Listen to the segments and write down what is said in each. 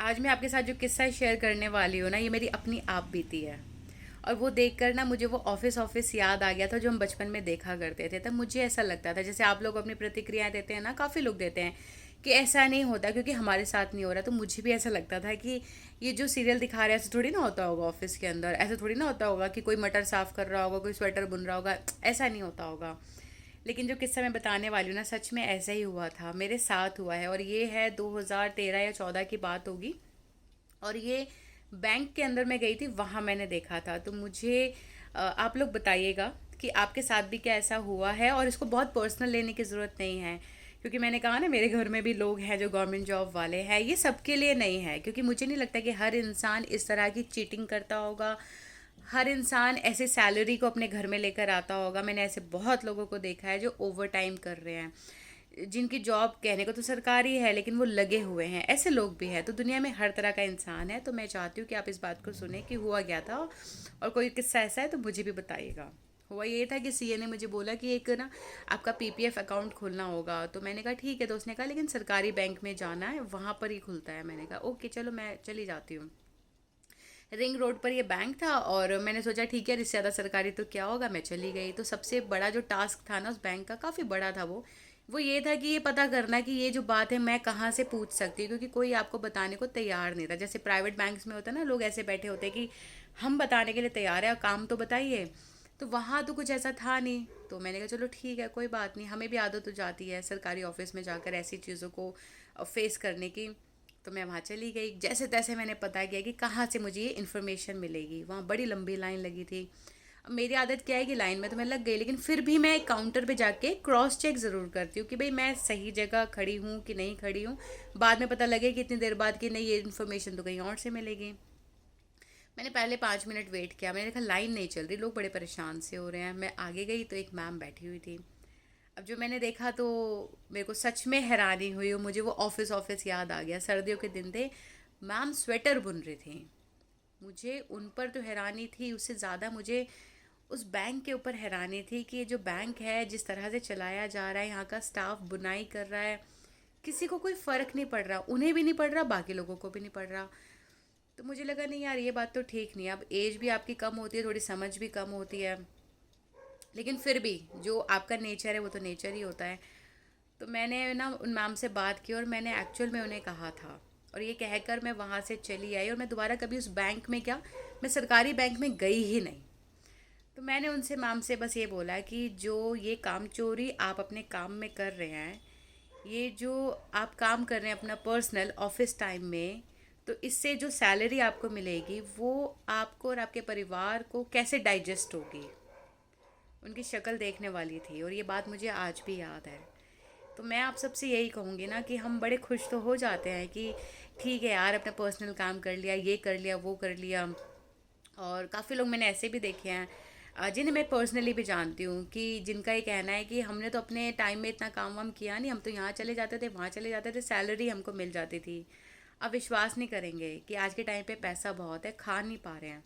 आज मैं आपके साथ जो किस्सा शेयर करने वाली हूँ ना, ये मेरी अपनी आप बीती है। और वो देखकर ना मुझे वो ऑफिस ऑफिस याद आ गया था जो हम बचपन में देखा करते थे। तब मुझे ऐसा लगता था, जैसे आप लोग अपनी प्रतिक्रियाएं देते हैं ना, काफ़ी लोग देते हैं कि ऐसा नहीं होता क्योंकि हमारे साथ नहीं हो रहा। तो मुझे भी ऐसा लगता था कि ये जो सीरियल दिखा रहे हैं ऐसे थोड़ी ना होता होगा ऑफिस के अंदर, ऐसे थोड़ी ना होता होगा कि कोई मटर साफ़ कर रहा होगा, कोई स्वेटर बुन रहा होगा, ऐसा नहीं होता होगा। लेकिन जो किस्सा मैं बताने वाली हूँ ना, सच में ऐसा ही हुआ था, मेरे साथ हुआ है। और ये है 2013 या 14 की बात होगी। और ये बैंक के अंदर मैं गई थी, वहाँ मैंने देखा था। तो मुझे आप लोग बताइएगा कि आपके साथ भी क्या ऐसा हुआ है। और इसको बहुत पर्सनल लेने की ज़रूरत नहीं है, क्योंकि मैंने कहा ना, मेरे घर में भी लोग हैं जो गवर्नमेंट जॉब वाले हैं। ये सबके लिए नहीं है, क्योंकि मुझे नहीं लगता कि हर इंसान इस तरह की चीटिंग करता होगा। हर इंसान ऐसे सैलरी को अपने घर में लेकर आता होगा। मैंने ऐसे बहुत लोगों को देखा है जो ओवर टाइम कर रहे हैं, जिनकी जॉब कहने को तो सरकारी है लेकिन वो लगे हुए हैं। ऐसे लोग भी हैं। तो दुनिया में हर तरह का इंसान है। तो मैं चाहती हूँ कि आप इस बात को सुने कि हुआ क्या था। और कोई किस्सा ऐसा है तो मुझे भी बताइएगा। हुआ ये था कि सीए ने मुझे बोला कि एक ना आपका पीपीएफ अकाउंट खोलना होगा। तो मैंने कहा ठीक है। तो उसने कहा लेकिन सरकारी बैंक में जाना है, वहाँ पर ही खुलता है। मैंने कहा ओके चलो, मैं चली जाती हूँ। रिंग रोड पर ये बैंक था और मैंने सोचा ठीक है, इससे ज़्यादा सरकारी तो क्या होगा। मैं चली गई। तो सबसे बड़ा जो टास्क था ना उस बैंक का, काफ़ी बड़ा था वो ये था कि ये पता करना कि ये जो बात है मैं कहाँ से पूछ सकती हूँ, क्योंकि कोई आपको बताने को तैयार नहीं था। जैसे प्राइवेट बैंक्स में होता है ना, लोग ऐसे बैठे होते हैं कि हम बताने के लिए तैयार है, काम तो बताइए। तो वहाँ तो कुछ ऐसा था नहीं। तो मैंने कहा चलो ठीक है, कोई बात नहीं, हमें भी आदत हो जाती है सरकारी ऑफिस में जाकर ऐसी चीज़ों को फेस करने की। तो मैं वहाँ चली गई। जैसे तैसे मैंने पता किया कि कहाँ से मुझे ये इन्फॉर्मेशन मिलेगी। वहाँ बड़ी लंबी लाइन लगी थी। अब मेरी आदत क्या है कि लाइन में तो मैं लग गई, लेकिन फिर भी मैं एक काउंटर पे जाके क्रॉस चेक ज़रूर करती हूँ कि भाई मैं सही जगह खड़ी हूँ कि नहीं खड़ी हूँ। बाद में पता लगे कि इतनी देर बाद कि नहीं, ये इन्फॉर्मेशन तो कहीं और से मिलेगी। मैंने पहले 5 मिनट वेट किया। मैंने देखा लाइन नहीं चल रही, लोग बड़े परेशान से हो रहे हैं। मैं आगे गई तो एक मैम बैठी हुई थी। अब जो मैंने देखा तो मेरे को सच में हैरानी हुई और मुझे वो ऑफिस ऑफिस याद आ गया। सर्दियों के दिन थे, मैम स्वेटर बुन रही थी। मुझे उन पर तो हैरानी थी, उससे ज़्यादा मुझे उस बैंक के ऊपर हैरानी थी कि ये जो बैंक है जिस तरह से चलाया जा रहा है, यहाँ का स्टाफ बुनाई कर रहा है, किसी को कोई फ़र्क नहीं पड़ रहा। उन्हें भी नहीं पड़ रहा, बाकी लोगों को भी नहीं पड़ रहा। तो मुझे लगा नहीं यार, ये बात तो ठीक नहीं। अब एज भी आपकी कम होती है, थोड़ी समझ भी कम होती है, लेकिन फिर भी जो आपका नेचर है वो तो नेचर ही होता है। तो मैंने ना उन मैम से बात की और मैंने एक्चुअल में उन्हें कहा था। और ये कहकर मैं वहाँ से चली आई और मैं दोबारा कभी उस बैंक में, क्या मैं सरकारी बैंक में गई ही नहीं। तो मैंने उनसे, मैम से बस ये बोला कि जो ये काम चोरी आप अपने काम में कर रहे हैं, ये जो आप काम कर रहे हैं अपना पर्सनल ऑफिस टाइम में, तो इससे जो सैलरी आपको मिलेगी वो आपको और आपके परिवार को कैसे डाइजेस्ट होगी। उनकी शक्ल देखने वाली थी और ये बात मुझे आज भी याद है। तो मैं आप सबसे यही कहूँगी ना कि हम बड़े खुश तो हो जाते हैं कि ठीक है यार, अपना पर्सनल काम कर लिया, ये कर लिया, वो कर लिया। और काफ़ी लोग मैंने ऐसे भी देखे हैं, जिन्हें मैं पर्सनली भी जानती हूँ, कि जिनका ये कहना है कि हमने तो अपने टाइम में इतना काम वाम किया नहीं, हम तो यहाँ चले जाते थे, वहाँ चले जाते थे, सैलरी हमको मिल जाती थी। अब विश्वास नहीं करेंगे कि आज के टाइम पे पैसा बहुत है, खा नहीं पा रहे हैं,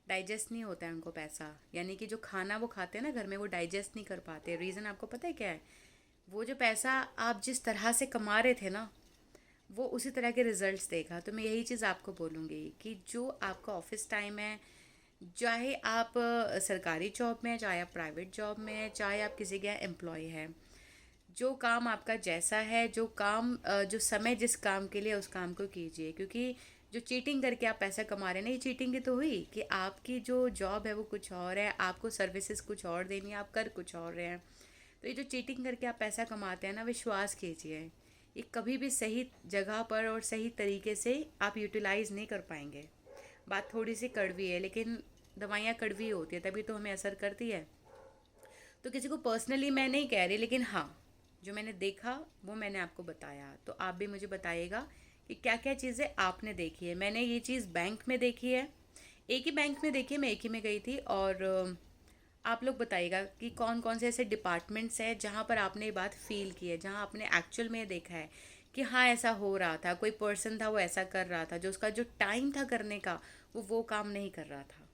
डाइजेस्ट नहीं होता है उनको पैसा। यानी कि जो खाना वो खाते हैं ना घर में, वो डाइजेस्ट नहीं कर पाते। रीज़न आपको पता है क्या है? वो जो पैसा आप जिस तरह से कमा रहे थे ना, वो उसी तरह के रिजल्ट्स देगा। तो मैं यही चीज़ आपको बोलूँगी कि जो आपका ऑफिस टाइम है, चाहे आप सरकारी जॉब में हैं, चाहे आप प्राइवेट जॉब में हैं, चाहे आप किसी के यहाँ एम्प्लॉय हैं, जो काम आपका जैसा है, जो काम जो समय जिस काम के लिए, उस काम को कीजिए। क्योंकि जो चीटिंग करके आप पैसा कमा रहे हैं ना, ये चीटिंग ही तो हुई कि आपकी जो जॉब है वो कुछ और है, आपको सर्विसेज कुछ और देनी है, आप कर कुछ और रहे हैं। तो ये जो चीटिंग करके आप पैसा कमाते हैं ना, विश्वास कीजिए, ये कभी भी सही जगह पर और सही तरीके से आप यूटिलाइज़ नहीं कर पाएंगे। बात थोड़ी सी कड़वी है, लेकिन दवाइयाँ कड़वी होती है, तभी तो हमें असर करती है। तो किसी को पर्सनली मैं नहीं कह रही, लेकिन हाँ, जो मैंने देखा वो मैंने आपको बताया। तो आप भी मुझे बताइएगा कि क्या क्या चीज़ें आपने देखी है। मैंने ये चीज़ बैंक में देखी है, एक ही बैंक में देखी है, मैं एक ही में गई थी। और आप लोग बताइएगा कि कौन कौन से ऐसे डिपार्टमेंट्स हैं जहाँ पर आपने ये बात फील की है, जहाँ आपने एक्चुअल में देखा है कि हाँ ऐसा हो रहा था, कोई पर्सन था वो ऐसा कर रहा था, जो उसका जो टाइम था करने का वो काम नहीं कर रहा था।